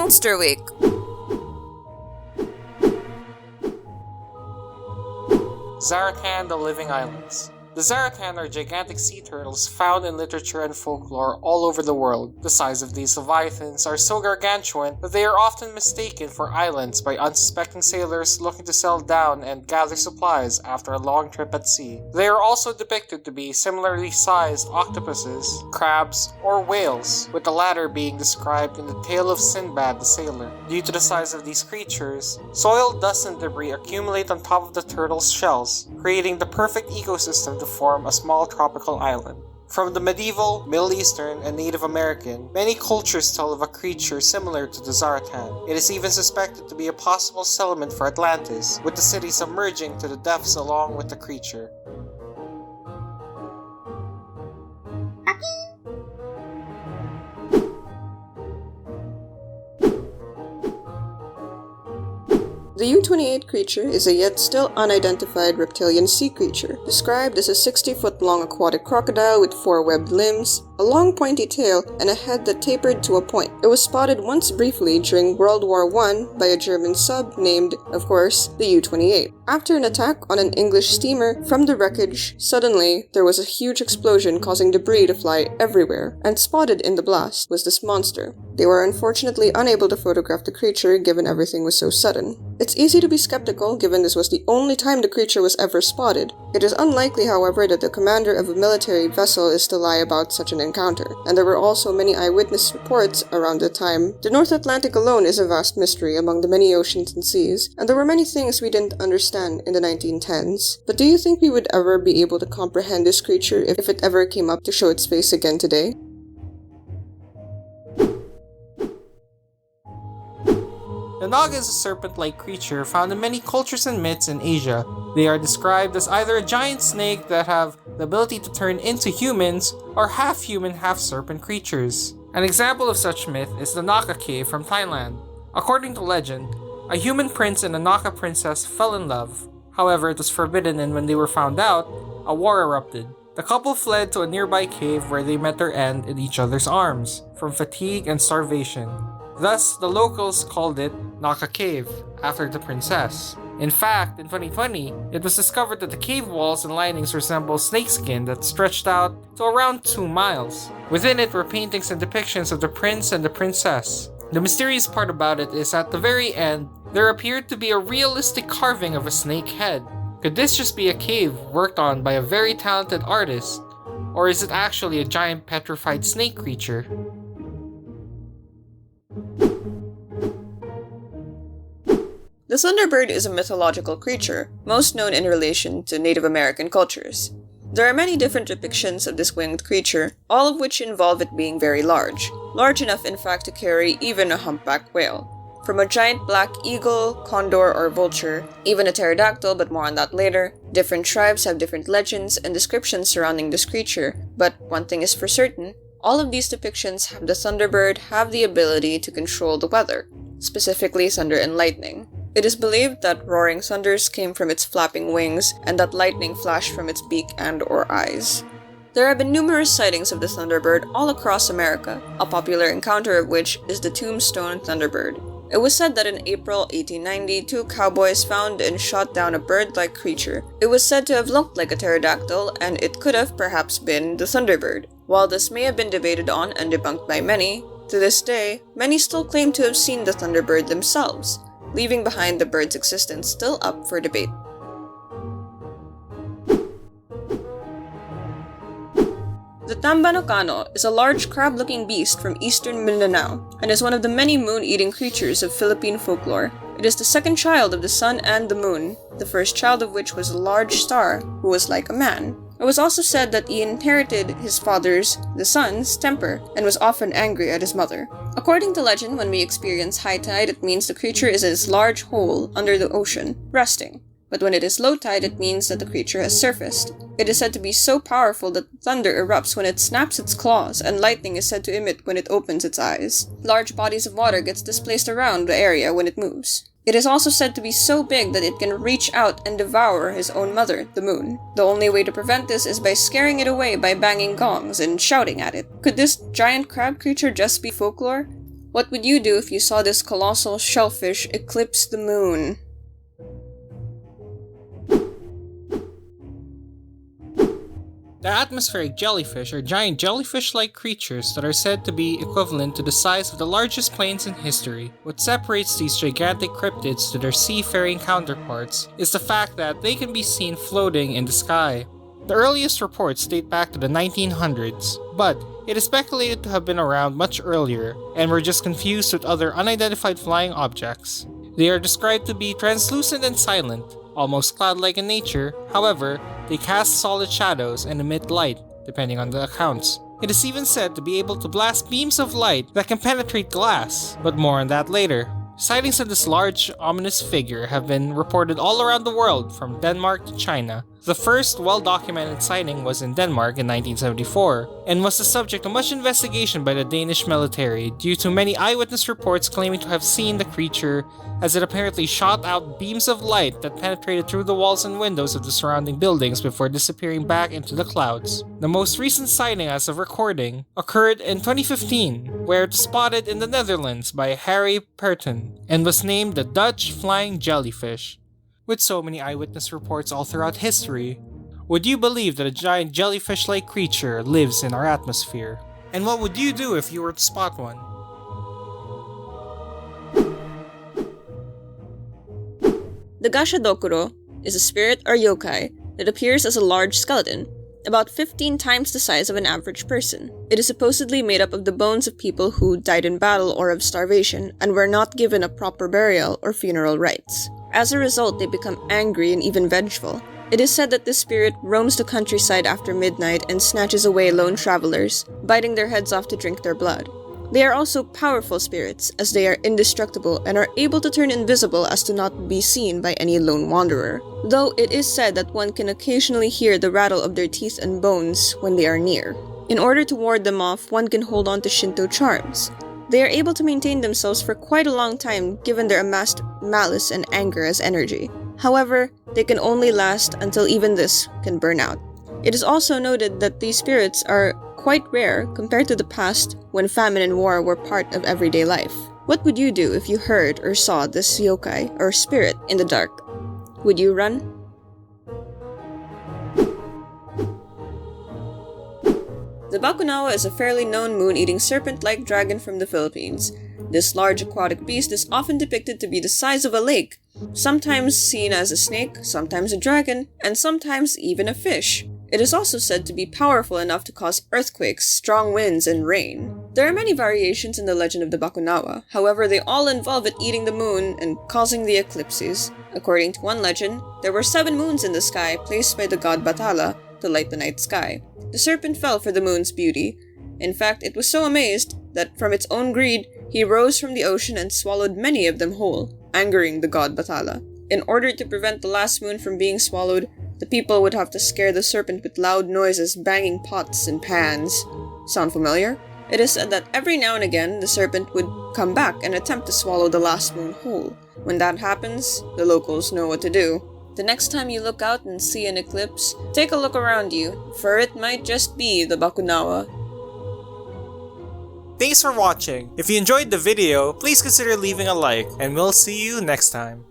Monster Week! Zaratan, the Living Islands. The Zaratan are gigantic sea turtles found in literature and folklore all over the world. The size of these leviathans are so gargantuan that they are often mistaken for islands by unsuspecting sailors looking to settle down and gather supplies after a long trip at sea. They are also depicted to be similarly sized octopuses, crabs, or whales, with the latter being described in the Tale of Sinbad the Sailor. Due to the size of these creatures, soil, dust, and debris accumulate on top of the turtles' shells, creating the perfect ecosystem to form a small tropical island. From the medieval, Middle Eastern, and Native American, many cultures tell of a creature similar to the Zaratan. It is even suspected to be a possible settlement for Atlantis, with the city submerging to the depths along with the creature. The U-28 creature is a yet still unidentified reptilian sea creature, described as a 60-foot-long aquatic crocodile with 4 webbed limbs, a long pointy tail, and a head that tapered to a point. It was spotted once briefly during World War I by a German sub named, of course, the U-28. After an attack on an English steamer, from the wreckage, suddenly there was a huge explosion causing debris to fly everywhere, and spotted in the blast was this monster. They were unfortunately unable to photograph the creature given everything was so sudden. It's easy to be skeptical given this was the only time the creature was ever spotted. It is unlikely, however, that the commander of a military vessel is to lie about such an encounter, and there were also many eyewitness reports around the time. The North Atlantic alone is a vast mystery among the many oceans and seas, and there were many things we didn't understand in the 1910s. But do you think we would ever be able to comprehend this creature if it ever came up to show its face again today? The Naga is a serpent-like creature found in many cultures and myths in Asia. They are described as either a giant snake that have the ability to turn into humans, or half-human, half-serpent creatures. An example of such myth is the Naka Cave from Thailand. According to legend, a human prince and a Naka princess fell in love. However, it was forbidden, and when they were found out, a war erupted. The couple fled to a nearby cave where they met their end in each other's arms, from fatigue and starvation. Thus, the locals called it Naka Cave, after the princess. In fact, in 2020, it was discovered that the cave walls and linings resemble snakeskin that stretched out to around 2 miles. Within it were paintings and depictions of the prince and the princess. The mysterious part about it is at the very end, there appeared to be a realistic carving of a snake head. Could this just be a cave worked on by a very talented artist? Or is it actually a giant petrified snake creature? The Thunderbird is a mythological creature, most known in relation to Native American cultures. There are many different depictions of this winged creature, all of which involve it being very large enough in fact to carry even a humpback whale. From a giant black eagle, condor, or vulture, even a pterodactyl, but more on that later, different tribes have different legends and descriptions surrounding this creature, but one thing is for certain, all of these depictions have the Thunderbird have the ability to control the weather, specifically thunder and lightning. It is believed that roaring thunders came from its flapping wings and that lightning flashed from its beak and/or eyes. There have been numerous sightings of the Thunderbird all across America, a popular encounter of which is the Tombstone Thunderbird. It was said that in April 1890, 2 cowboys found and shot down a bird-like creature. It was said to have looked like a pterodactyl, and it could have perhaps been the Thunderbird. While this may have been debated on and debunked by many, to this day, many still claim to have seen the Thunderbird themselves, leaving behind the bird's existence still up for debate. The Tambanokano is a large crab-looking beast from eastern Mindanao and is one of the many moon-eating creatures of Philippine folklore. It is the second child of the sun and the moon, the first child of which was a large star who was like a man. It was also said that he inherited his father's, the sun's, temper and was often angry at his mother. According to legend, when we experience high tide, it means the creature is in this large hole under the ocean, resting. But when it is low tide, it means that the creature has surfaced. It is said to be so powerful that thunder erupts when it snaps its claws, and lightning is said to emit when it opens its eyes. Large bodies of water gets displaced around the area when it moves. It is also said to be so big that it can reach out and devour his own mother, the moon. The only way to prevent this is by scaring it away by banging gongs and shouting at it. Could this giant crab creature just be folklore? What would you do if you saw this colossal shellfish eclipse the moon? The atmospheric jellyfish are giant jellyfish-like creatures that are said to be equivalent to the size of the largest planes in history. What separates these gigantic cryptids to their seafaring counterparts is the fact that they can be seen floating in the sky. The earliest reports date back to the 1900s, but it is speculated to have been around much earlier and were just confused with other unidentified flying objects. They are described to be translucent and silent, almost cloud-like in nature. However, they cast solid shadows and emit light, depending on the accounts. It is even said to be able to blast beams of light that can penetrate glass, but more on that later. Sightings of this large, ominous figure have been reported all around the world, from Denmark to China. The first well-documented sighting was in Denmark in 1974, and was the subject of much investigation by the Danish military due to many eyewitness reports claiming to have seen the creature, as it apparently shot out beams of light that penetrated through the walls and windows of the surrounding buildings before disappearing back into the clouds. The most recent sighting as of recording occurred in 2015, where it was spotted in the Netherlands by Harry Perton, and was named the Dutch Flying Jellyfish. With so many eyewitness reports all throughout history, would you believe that a giant jellyfish-like creature lives in our atmosphere? And what would you do if you were to spot one? The Gashadokuro is a spirit or yokai that appears as a large skeleton, about 15 times the size of an average person. It is supposedly made up of the bones of people who died in battle or of starvation and were not given a proper burial or funeral rites. As a result, they become angry and even vengeful. It is said that this spirit roams the countryside after midnight and snatches away lone travelers, biting their heads off to drink their blood. They are also powerful spirits, as they are indestructible and are able to turn invisible as to not be seen by any lone wanderer. Though it is said that one can occasionally hear the rattle of their teeth and bones when they are near. In order to ward them off, one can hold on to Shinto charms. They are able to maintain themselves for quite a long time given their amassed malice and anger as energy. However, they can only last until even this can burn out. It is also noted that these spirits are quite rare compared to the past when famine and war were part of everyday life. What would you do if you heard or saw this yokai or spirit in the dark? Would you run? The Bakunawa is a fairly known moon-eating serpent-like dragon from the Philippines. This large aquatic beast is often depicted to be the size of a lake, sometimes seen as a snake, sometimes a dragon, and sometimes even a fish. It is also said to be powerful enough to cause earthquakes, strong winds, and rain. There are many variations in the legend of the Bakunawa, however they all involve it eating the moon and causing the eclipses. According to one legend, there were 7 moons in the sky placed by the god Bathala to light the night sky. The serpent fell for the moon's beauty. In fact, it was so amazed that from its own greed, he rose from the ocean and swallowed many of them whole, angering the god Bathala. In order to prevent the last moon from being swallowed, the people would have to scare the serpent with loud noises, banging pots and pans. Sound familiar? It is said that every now and again, the serpent would come back and attempt to swallow the last moon whole. When that happens, the locals know what to do. The next time you look out and see an eclipse, take a look around you, for it might just be the Bakunawa. Thanks for watching. If you enjoyed the video, please consider leaving a like, and we'll see you next time.